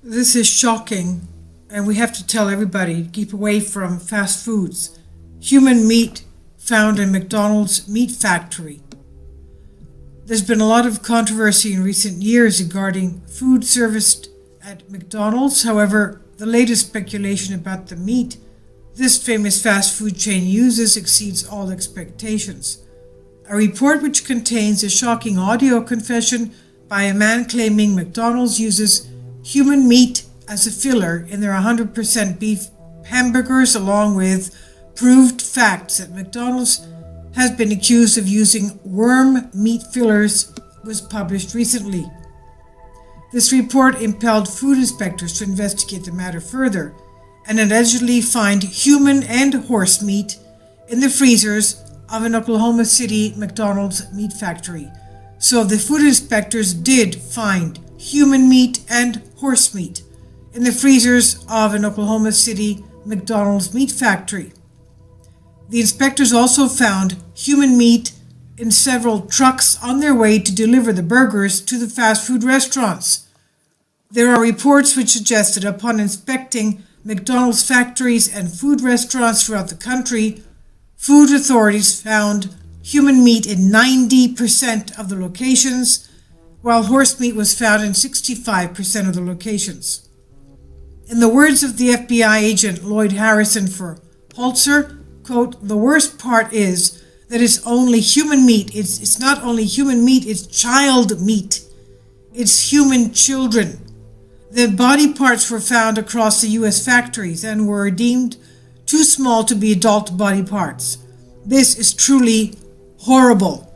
This is shocking, and we have to tell everybody to keep away from fast foods. Human meat found in McDonald's meat factory. There's been a lot of controversy in recent years regarding food serviced at McDonald's. However, the latest speculation about the meat this famous fast food chain uses exceeds all expectations. A report which contains a shocking audio confession by a man claiming McDonald's uses human meat as a filler in their 100% beef hamburgers, along with proved facts that McDonald's has been accused of using worm meat fillers, was published recently. This report impelled food inspectors to investigate the matter further and allegedly find human and horse meat in the freezers of an Oklahoma City McDonald's meat factory. So the food inspectors did find human meat and horse meat in the freezers of an Oklahoma City McDonald's meat factory. The inspectors also found human meat in several trucks on their way to deliver the burgers to the fast food restaurants. There are reports which suggest that upon inspecting McDonald's factories and food restaurants throughout the country, food authorities found human meat in 90% of the locations, while horse meat was found in 65% of the locations. In the words of the FBI agent Lloyd Harrison for Holzer, quote, "The worst part is that it's only human meat. It's not only human meat, it's child meat. It's human children. The body parts were found across the U.S. factories and were deemed too small to be adult body parts. This is truly horrible."